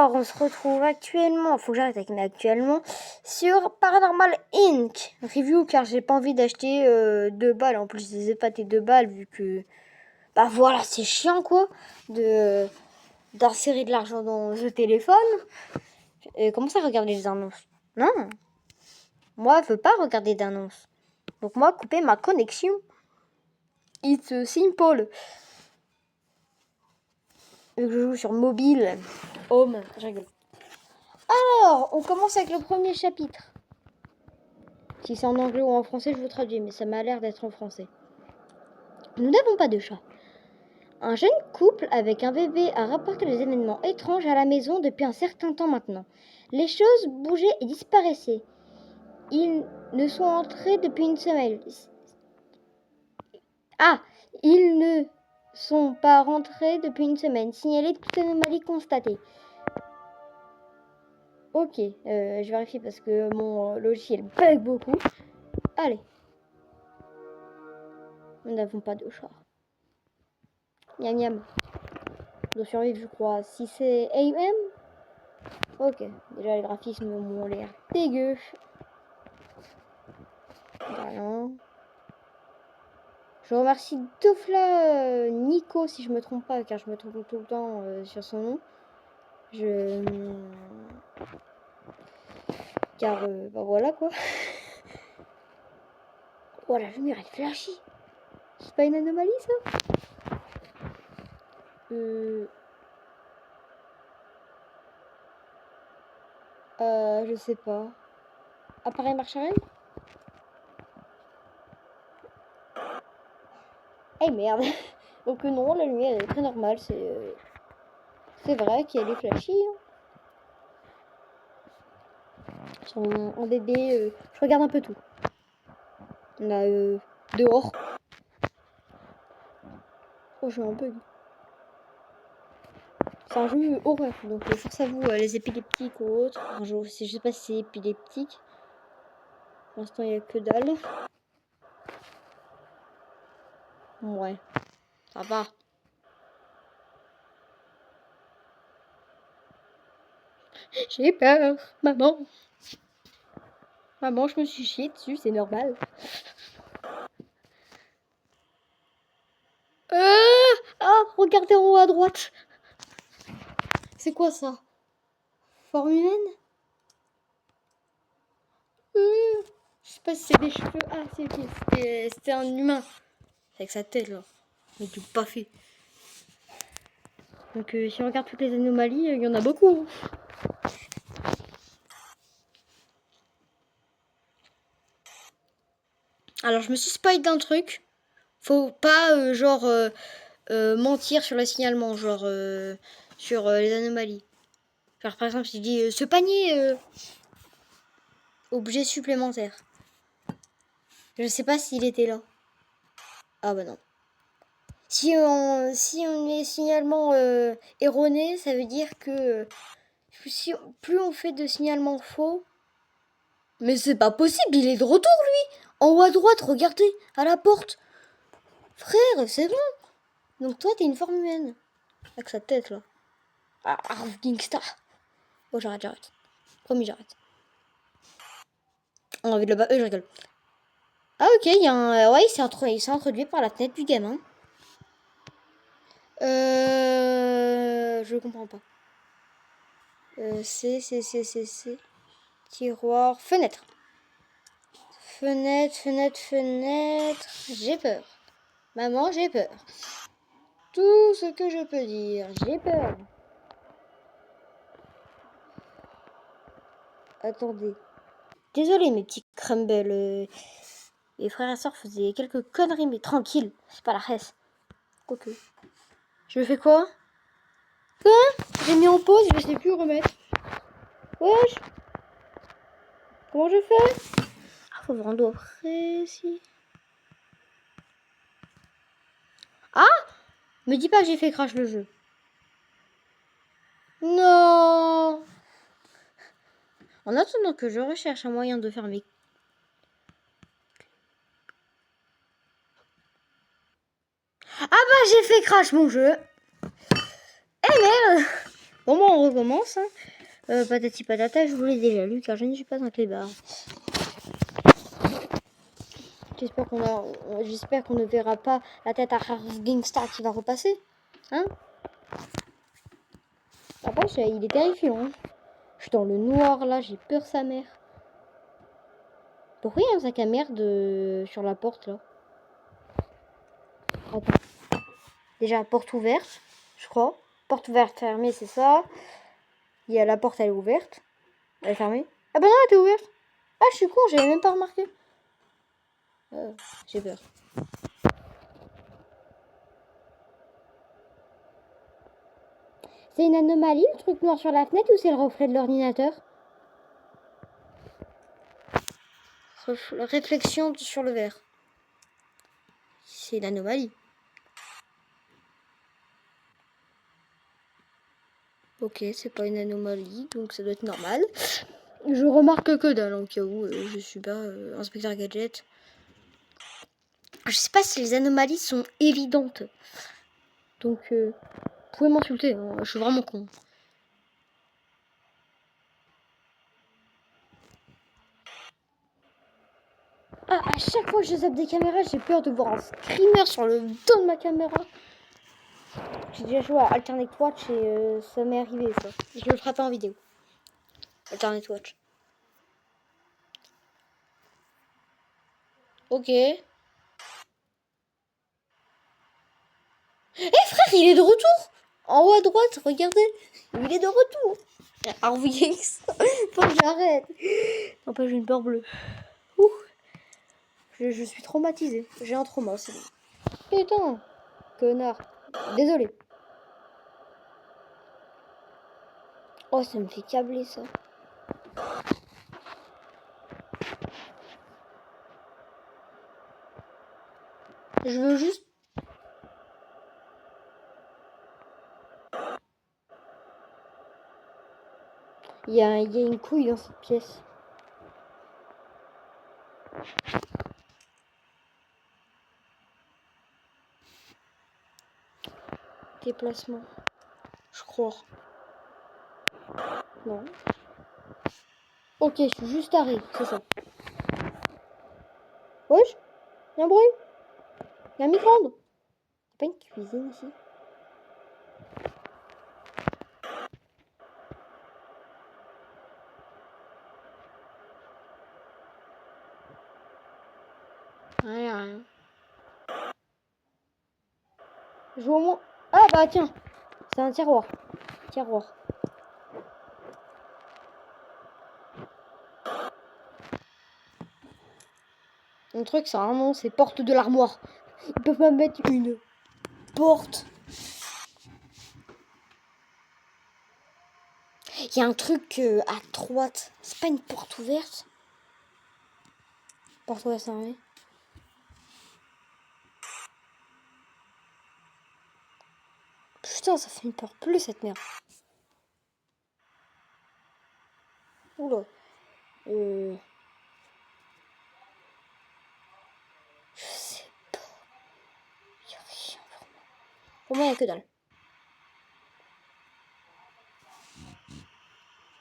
Alors, on se retrouve actuellement, faut que j'arrête avec mais actuellement, sur Paranormal Inc. Review, car j'ai pas envie d'acheter 2 balles. En plus, je les ai pas tes 2 balles, vu que... Bah voilà, c'est chiant, quoi, d'insérer de l'argent dans ce téléphone. Et comment ça, regarder les annonces? Non, moi, je veux pas regarder d'annonces. Donc moi, couper ma connexion. It's simple. Vu que je joue sur mobile. Home, je rigole. Alors, on commence avec le premier chapitre. Si c'est en anglais ou en français, je vous traduis, mais ça m'a l'air d'être en français. Nous n'avons pas de chat. Un jeune couple avec un bébé a rapporté des événements étranges à la maison depuis un certain temps maintenant. Les choses bougeaient et disparaissaient. Ils ne sont entrés depuis une semaine. Ils ne sont pas rentrés depuis une semaine. Signalez toute anomalie constatée. Ok, je vérifie parce que mon logiciel bug beaucoup. Allez. Nous n'avons pas de chat. Miam miam. Je dois survivre, je crois. Si c'est AM. Ok. Déjà, les graphismes m'ont l'air dégueu. Voilà. Je remercie Dofla Nico, si je me trompe pas, car je me trompe tout le temps sur son nom. Car, bah voilà quoi. Oh, la lumière, elle flashy. C'est pas une anomalie, ça? Je sais pas. Appareil marche arrière? Eh merde. Donc non, la lumière elle est très normale, c'est vrai qu'elle est flashy. Hein. En bébé, je regarde un peu tout. On a dehors. Oh, j'ai un bug. C'est un jeu horreur, donc force à vous, les épileptiques ou autres. Enfin, je sais pas si c'est épileptique. Pour l'instant, il n'y a que dalle. Ouais, ça va. J'ai peur, maman. Maman, je me suis chiée dessus, c'est normal. Regardez en haut à droite. C'est quoi ça? Forme humaine? Je sais pas si c'est des cheveux. Ah, c'est ok, c'était un humain. Avec sa tête là. Mais du pas fait. Donc si on regarde toutes les anomalies, il y en a beaucoup. Alors je me suis spoilé d'un truc. Faut pas mentir sur le signalement, sur les anomalies. Genre par exemple, si je dis ce panier objet supplémentaire. Je sais pas s'il était là. Ah bah non. Si on est signalement erroné, ça veut dire que plus on fait de signalements faux. Mais c'est pas possible, il est de retour lui. En haut à droite, regardez, à la porte. Frère, c'est bon. Donc toi, t'es une forme humaine. Avec sa tête là. Gangsta. Oh, j'arrête. Promis, j'arrête. On a envie de le je rigole. Ah ok, il y a un... ouais, il s'est introduit par la fenêtre du gamin. Je comprends pas. C'est. Tiroir. Fenêtre. Fenêtre. J'ai peur. Maman, j'ai peur. Tout ce que je peux dire. J'ai peur. Attendez. Désolé mes petits crumbles. Les frères et sœurs faisaient quelques conneries, mais tranquille. C'est pas la reste. Ok. Je fais quoi? J'ai mis en pause, je sais plus où remettre. Wesh. Comment je fais? Faut rendre précis. Me dis pas que j'ai fait crash le jeu. Non. En attendant que je recherche un moyen de faire mes... Ah bah j'ai fait crash mon jeu. Eh merde. Bon, on commence. Hein. Patati patata, je vous l'ai déjà lu car je ne suis pas un clébard. J'espère qu'on ne verra pas la tête à Gangstar qui va repasser. Hein? Après, il est terrifiant. Hein. Je suis dans le noir là, j'ai peur sa mère. Pourquoi il y a un sac à merde sur la porte là? Attends. Déjà, porte ouverte, je crois. Porte ouverte, fermée, c'est ça. Il y a la porte, elle est ouverte. Elle est fermée. Ah bah non, elle était ouverte. Ah, je suis con, j'avais même pas remarqué. J'ai peur. C'est une anomalie, le truc noir sur la fenêtre, ou c'est le reflet de l'ordinateur? Réflexion sur le verre. C'est une anomalie. Ok, c'est pas une anomalie, donc ça doit être normal. Je remarque que dalle, en cas où je suis pas inspecteur gadget. Je sais pas si les anomalies sont évidentes. Donc, vous pouvez m'insulter, hein, je suis vraiment con. Ah, à chaque fois que je zappe des caméras, j'ai peur de voir un screamer sur le dos de ma caméra. J'ai déjà joué à Alternate Watch et ça m'est arrivé ça. Je le ferai pas en vidéo. Alternate Watch. Ok. Eh frère, il est de retour. En haut à droite, regardez. Il est de retour. Harvey X. Faut que j'arrête. Non, pas j'ai une peur bleue. Ouh. Je suis traumatisée. J'ai un trauma, c'est bon. Putain. Connard. Désolé. Oh, ça me fait câbler ça. Je veux juste... Il y a une couille dans cette pièce. Déplacement. Je crois. Non. Ok, je suis juste arrivé, c'est ça. Wesh, y'a un bruit. Y'a un micro-ondes. Y'a pas une cuisine ici? Rien. Je vois au moins... Ah bah tiens, c'est un tiroir. Tiroir. Un truc, c'est un nom, c'est porte de l'armoire. Ils peuvent pas mettre une porte. Il y a un truc à droite. C'est pas une porte ouverte? Porte ouverte, ça oui. Putain, ça fait une peur plus cette merde. Oula. Je sais pas. Il y a rien vraiment. Pour moi, il y a que dalle.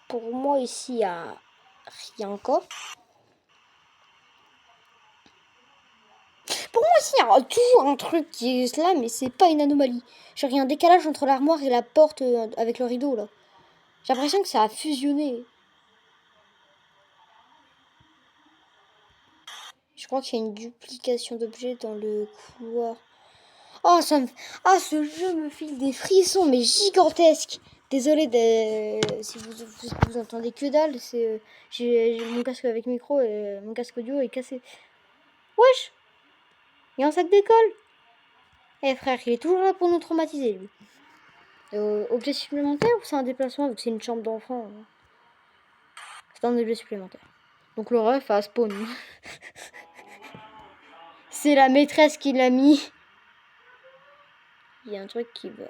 Pour moi, ici, il y a rien encore. Pour moi, ici, il y a toujours un truc qui est là, mais c'est pas une anomalie. J'ai un décalage entre l'armoire et la porte avec le rideau, là. J'ai l'impression que ça a fusionné. Je crois qu'il y a une duplication d'objets dans le couloir. Oh, ce jeu me file des frissons, mais gigantesques. Désolé si vous entendez que dalle. J'ai mon casque avec micro et mon casque audio est cassé. Wesh, il y a un sac d'école. Eh frère, il est toujours là pour nous traumatiser, lui. Objet supplémentaire ou c'est un déplacement vu que c'est une chambre d'enfant? C'est un objet supplémentaire. Donc le ref a spawn. C'est la maîtresse qui l'a mis. Il y a un truc qui va...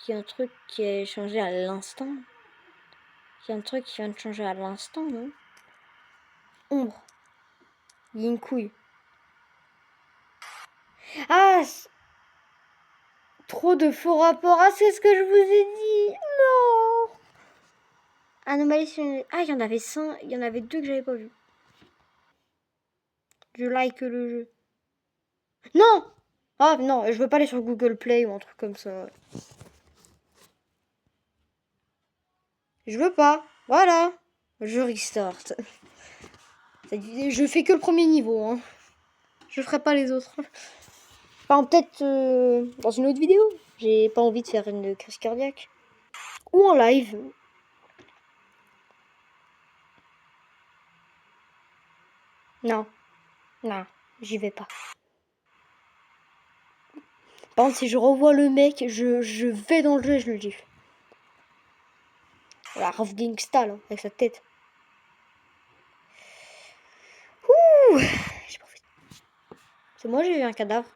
Il y a un truc qui est changé à l'instant. Il y a un truc qui vient de changer à l'instant, non? Ombre. Il y a une couille. Ah, trop de faux rapports. Ah, c'est ce que je vous ai dit. Non. Anomalie sur une... Ah, il y en avait 5. Il y en avait 2 que j'avais pas vu. Je like le jeu. Non! Ah non, je veux pas aller sur Google Play ou un truc comme ça. Je veux pas. Voilà. Je restart. Je fais que le premier niveau. Hein. Je ferai pas les autres. Enfin, peut-être dans une autre vidéo. J'ai pas envie de faire une crise cardiaque. Ou en live. Non. Non, j'y vais pas. Par contre, si je revois le mec, je vais dans le jeu et je le dis. Voilà, Rolf Gangsta, là, avec sa tête. Ouh, j'ai profité. C'est moi, j'ai vu un cadavre.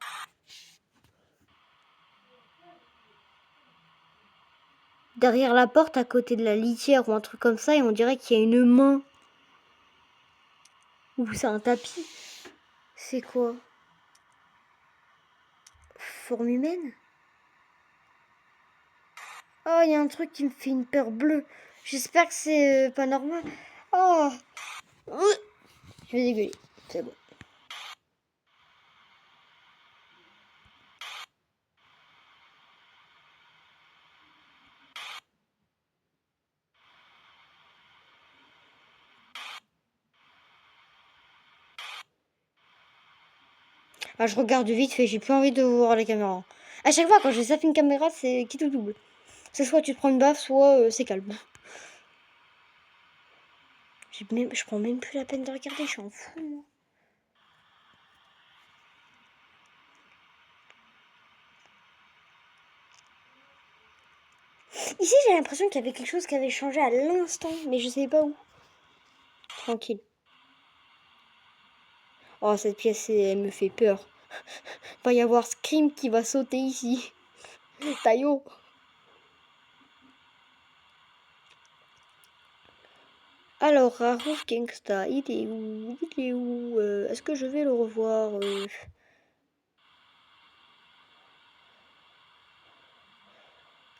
Derrière la porte, à côté de la litière ou un truc comme ça, et on dirait qu'il y a une main. Ou c'est un tapis. C'est quoi? Forme humaine? Oh, il y a un truc qui me fait une peur bleue. J'espère que c'est pas normal. Oh, je vais dégueuler. C'est bon. Ah, je regarde vite fait, j'ai plus envie de voir la caméra. À chaque fois, quand je zappe une caméra, c'est qui tout double. C'est soit tu te prends une baffe, soit c'est calme. Je prends même plus la peine de regarder, je suis en fou, moi. Ici, j'ai l'impression qu'il y avait quelque chose qui avait changé à l'instant, mais je sais pas où. Tranquille. Oh, cette pièce, elle me fait peur. Il va y avoir Scream qui va sauter ici. Taillot. Alors, Rolf Gangsta, il est où? Il est où? Est-ce que je vais le revoir?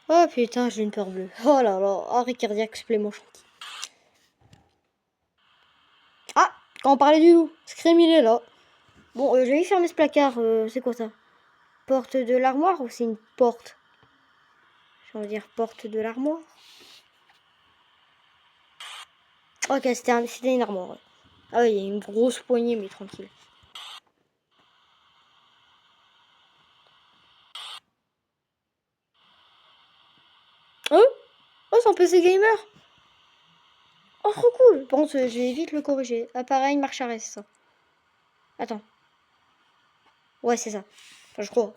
Oh putain, j'ai une peur bleue. Oh là là, arrêt cardiaque supplémentaire. Ah, quand on parlait du loup, Scream il est là. Bon, je vais fermer ce placard. C'est quoi ça? Porte de l'armoire ou c'est une porte? Je vais dire porte de l'armoire. Ok, c'était une armoire. Ah oui, il y a une grosse poignée, mais tranquille. Oh, oh c'est un PC gamer. Oh, trop cool. Bon, je vais vite le corriger. Appareil, marche arrêt, c'est ça. Attends. Ouais, c'est ça. Enfin, je crois.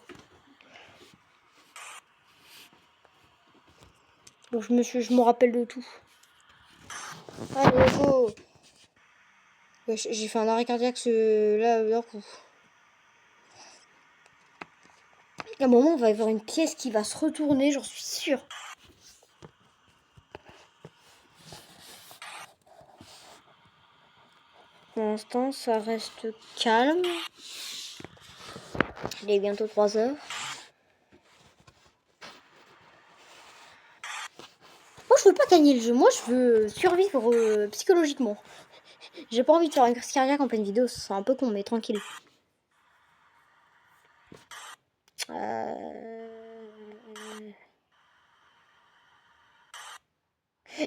Bon, je me rappelle de tout. Allez, go. Ouais, j'ai fait un arrêt cardiaque là, d'un coup. À un moment, on va y avoir une pièce qui va se retourner, j'en suis sûre. Pour l'instant, ça reste calme. Il est bientôt 3 heures. Moi, je veux pas gagner le jeu. Moi, je veux survivre psychologiquement. J'ai pas envie de faire une crise cardiaque en pleine vidéo. C'est un peu con, mais tranquille.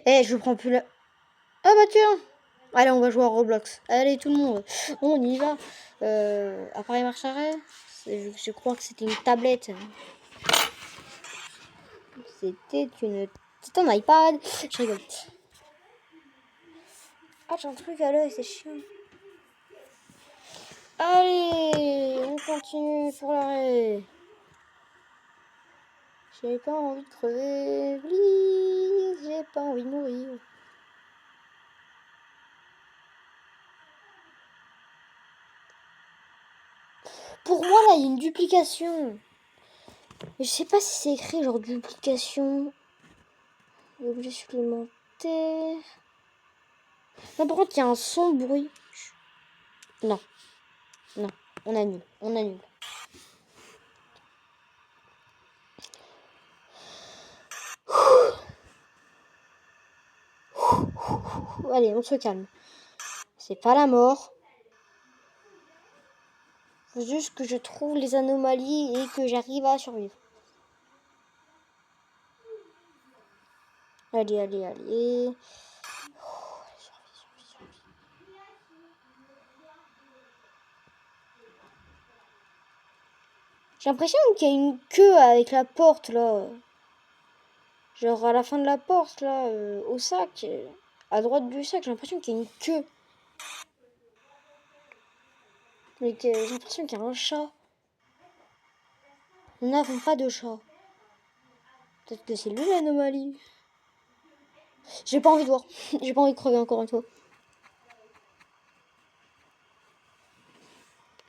Eh, je prends plus la... Ah bah tiens. Allez, on va jouer à Roblox. Allez, tout le monde. On y va. Appareil marche arrêt. Je crois que c'était une tablette. C'était un iPad. Je rigole. Ah, j'ai un truc à l'œil, c'est chiant. Allez, on continue pour l'arrêt. J'ai pas envie de crever. Please, j'ai pas envie de mourir. Pour moi, là, il y a une duplication. Mais je sais pas si c'est écrit genre duplication. Objet supplémentaire. Non, par contre, il y a un son de bruit. Non. Non. On annule. On annule. Allez, on se calme. C'est pas la mort. Faut juste que je trouve les anomalies et que j'arrive à survivre. Allez, allez, allez. J'ai l'impression qu'il y a une queue avec la porte, là. Genre à la fin de la porte, là, au sac. À droite du sac, j'ai l'impression qu'il y a une queue. Mais j'ai l'impression qu'il y a un chat. Nous n'avons pas de chat. Peut-être que c'est lui l'anomalie. J'ai pas envie de voir. J'ai pas envie de crever encore une fois.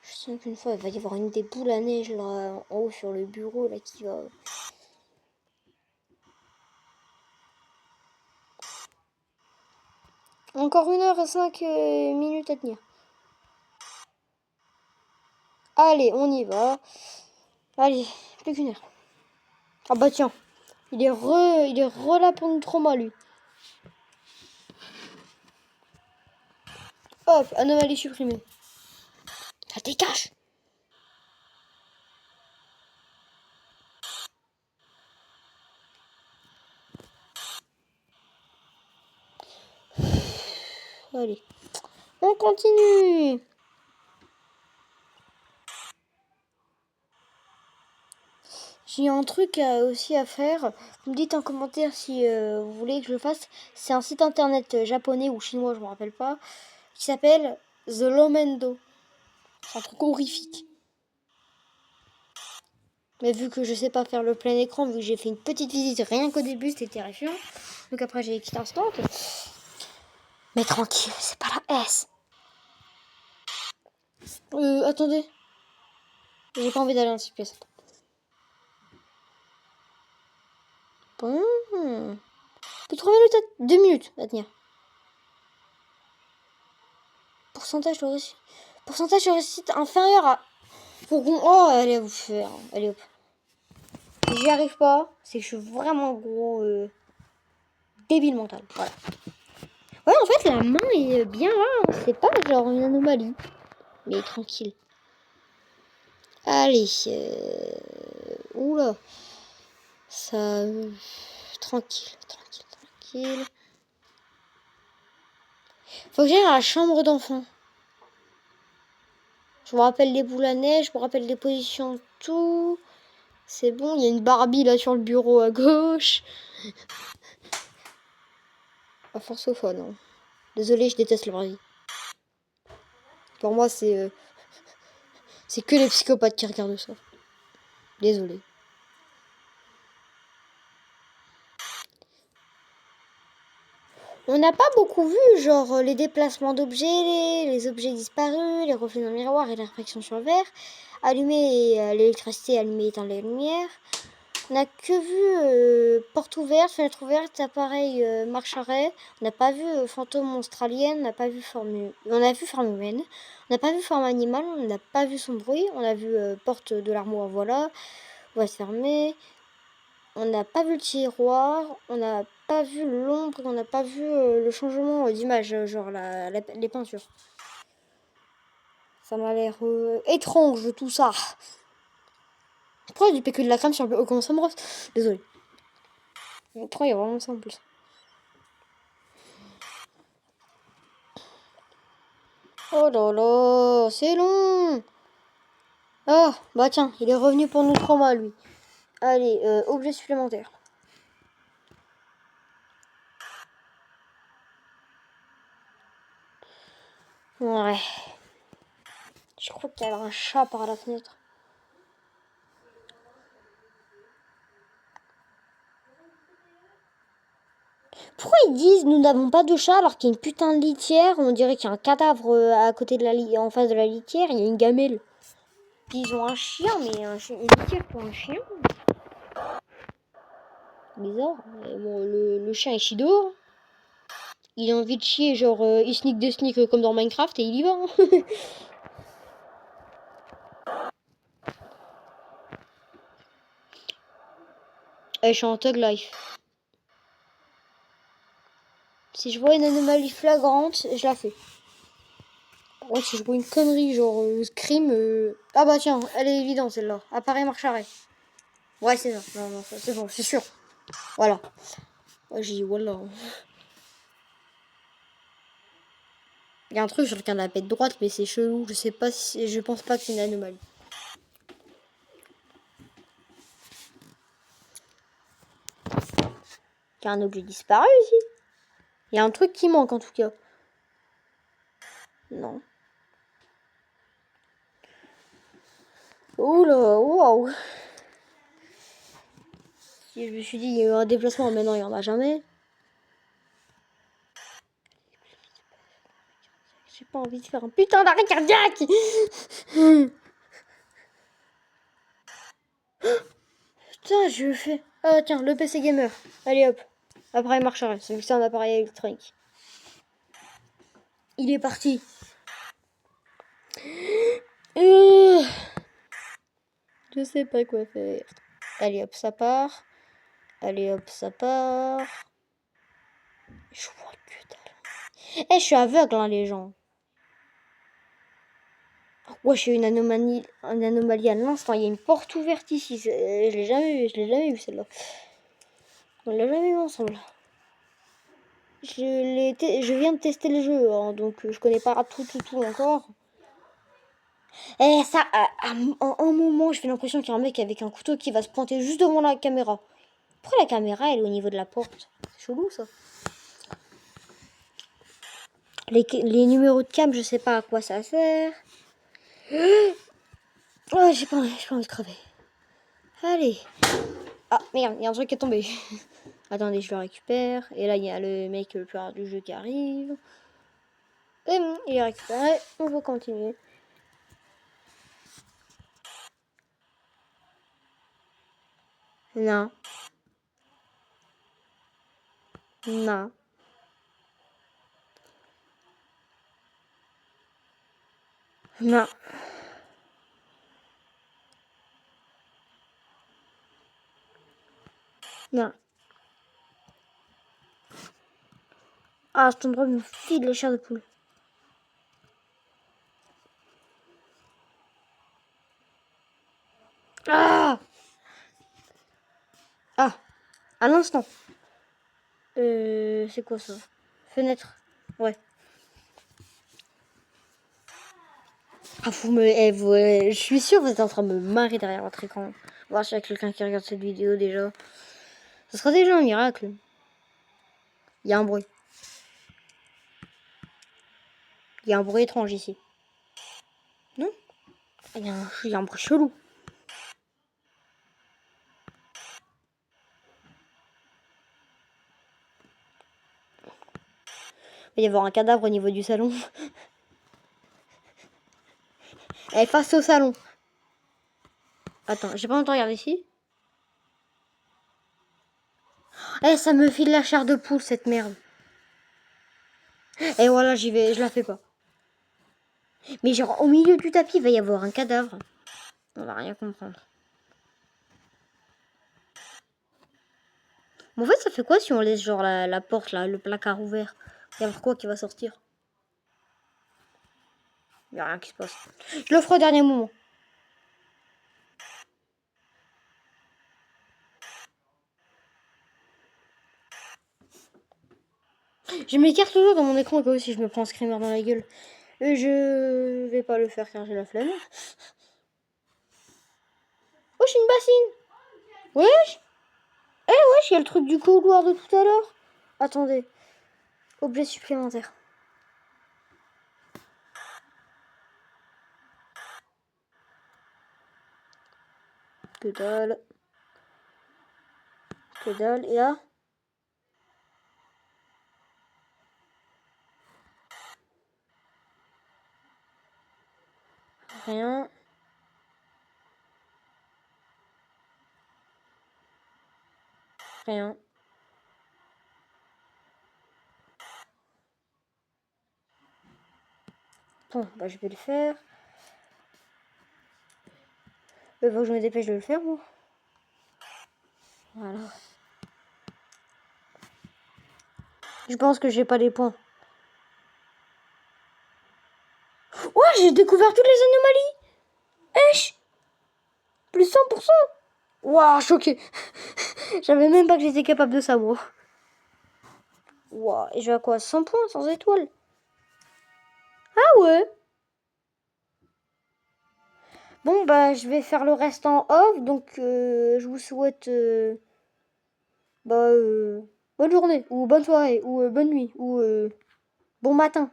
Je sens qu'une fois, il va y avoir une des boules à neige là, en haut sur le bureau là qui va. Encore 1h05 minutes à tenir. Allez, on y va. Allez, plus qu'une heure. Ah bah tiens, il est re là pour nous trauma lui. Hop, anomalie supprimée. Ça dégage. Allez, on continue. J'ai un truc aussi à faire. Vous me dites en commentaire si vous voulez que je le fasse. C'est un site internet japonais ou chinois, je me rappelle pas, qui s'appelle The Lomendo. C'est un truc horrifique. Mais vu que je sais pas faire le plein écran, vu que j'ai fait une petite visite rien qu'au début, c'était terrifiant. Donc après j'ai quitté instant. Mais tranquille, c'est pas la S. Attendez. J'ai pas envie d'aller dans cette pièce. Bon. Plus 3 minutes 2 minutes à tenir. Pourcentage de réussite inférieur à. Oh, allez vous faire. Allez hop. Si j'y arrive pas, c'est que je suis vraiment gros débile mental. Voilà. Ouais, en fait, la main est bien là. Hein. C'est pas genre une anomalie. Mais tranquille. Allez. Oula. Ça. Tranquille, tranquille, tranquille. Faut que j'aille à la chambre d'enfant. Je me rappelle les boules à neige, je me rappelle les positions, tout. C'est bon, il y a une Barbie là sur le bureau à gauche. À force au fun, non. Désolé, je déteste le Barbie. Pour moi, c'est que les psychopathes qui regardent ça. Désolé. On n'a pas beaucoup vu, genre les déplacements d'objets, les objets disparus, les reflets dans le miroir et la réflexion sur le verre. Allumer l'électricité, allumer et éteindre les lumières. On n'a que vu porte ouverte, fenêtre ouverte, appareil marche arrêt. On n'a pas vu fantôme australienne, on n'a pas vu on a vu forme humaine. On n'a pas vu forme animale, on n'a pas vu son bruit. On a vu porte de l'armoire, voilà. On va se fermer. On n'a pas vu le tiroir, on n'a pas vu l'ombre, on n'a pas vu le changement d'image, genre les peintures. Ça m'a l'air étrange tout ça. Pourquoi du PQ de la crème sur le comment ça me brosse? Désolé. Pourquoi il y a vraiment ça en plus? Oh là là, c'est long. Ah, bah tiens, il est revenu pour nous trauma lui. Allez, objet supplémentaire. Ouais. Je crois qu'il y a un chat par la fenêtre. Pourquoi ils disent nous n'avons pas de chat alors qu'il y a une putain de litière? On dirait qu'il y a un cadavre à côté de en face de la litière, il y a une gamelle. Puis ils ont un chien, mais une litière pour un chien. Bizarre. Bon, le chien est chie dehors. Il a envie de chier, genre il sneak de sneak comme dans Minecraft et il y va. Hein. Je suis en Tug Life. Si je vois une anomalie flagrante, je la fais. Par contre, si je vois une connerie, genre scream... Ah bah tiens, elle est évidente celle-là. Appareil marche arrêt. Ouais, c'est ça. Non, non, c'est bon, c'est sûr. Voilà. Ouais, j'ai dit voilà. Il y a un truc, je regarde la pète droite, mais c'est chelou. Je sais pas si... Je pense pas que c'est une anomalie. Il y a un objet disparu ici. Il y a un truc qui manque en tout cas. Non. Oula, waouh. Si je me suis dit, il y a eu un déplacement, mais non, il n'y en a jamais. J'ai pas envie de faire un putain d'arrêt cardiaque. Putain, je fais... Ah tiens, le PC gamer. Allez hop. Appareil marche arrêt. C'est un appareil électronique. Il est parti. Je sais pas quoi faire. Allez hop, ça part. Allez hop, ça part. Je vois que dalle. Eh, je suis aveugle, hein, les gens. Ouais, j'ai eu une anomalie à l'instant. Il y a une porte ouverte ici. Je l'ai jamais vu celle-là. On l'a jamais vu ensemble. Je viens de tester le jeu, hein, donc je connais pas tout encore. Eh, ça, en un moment, j'ai l'impression qu'il y a un mec avec un couteau qui va se pointer juste devant la caméra. Pourquoi la caméra, elle est au niveau de la porte? C'est chelou, ça. Les numéros de cam, je sais pas à quoi ça sert. Oh, j'ai pas envie de crever. Allez. Ah, merde, il y a un truc qui est tombé. Attendez, je le récupère. Et là, il y a le mec le plus rare du jeu qui arrive. Et bon, il est récupéré. On va continuer. Non. Non. Non. Non. Ah, cet endroit me file les chairs de poule. Ah! Ah! À l'instant. C'est quoi ça? Fenêtre. Ouais. Ah, je suis sûre que vous êtes en train de me marrer derrière votre écran. Voir s'il y a quelqu'un qui regarde cette vidéo déjà. Ce sera déjà un miracle. Il y a un bruit. Il y a un bruit étrange ici. Non? Il y a un bruit chelou. Il va y avoir un cadavre au niveau du salon. Elle est face au salon. Attends, j'ai pas entendu regarder ici. Eh, ça me file la chair de poule, cette merde. Et voilà, j'y vais, je la fais pas. Mais genre, au milieu du tapis, il va y avoir un cadavre. On va rien comprendre. Mais en fait, ça fait quoi si on laisse genre la porte, là, le placard ouvert? Il y a quoi qui va sortir? Il n'y a rien qui se passe. Je le ferai au dernier moment. Je m'écarte toujours dans mon écran au cas où si je me prends un screamer dans la gueule. Je vais pas le faire car j'ai la flemme. Oh, j'ai une bassine. Wesh. Eh, wesh, il y a le truc du couloir de tout à l'heure. Attendez. Objet supplémentaire. Que dalle. Que dalle. Et là? Rien. Rien. Bon, bah je vais le faire. Il faut que je me dépêche de le faire, moi. Voilà. Je pense que j'ai pas les points. Ouais, j'ai découvert toutes les anomalies. Esh. Plus 100%. Waouh, choqué. J'avais même pas que j'étais capable de ça, moi. Waouh, et je vais à quoi? 100 points, sans étoile. Ah ouais. Bon, bah, je vais faire le reste en off. Donc, je vous souhaite bah, bonne journée, ou bonne soirée, ou bonne nuit, ou bon matin.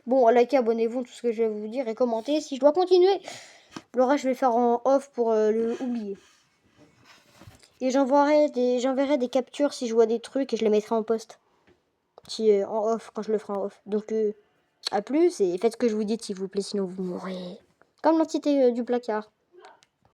Bon, likez, abonnez-vous, tout ce que je vais vous dire, et commentez si je dois continuer. Le reste, je vais faire en off pour le oublier. Et j'enverrai des captures si je vois des trucs et je les mettrai en post. Si, en off, quand je le ferai en off. Donc, à plus, et faites ce que je vous dis, s'il vous plaît, sinon vous mourrez. Comme l'entité du placard.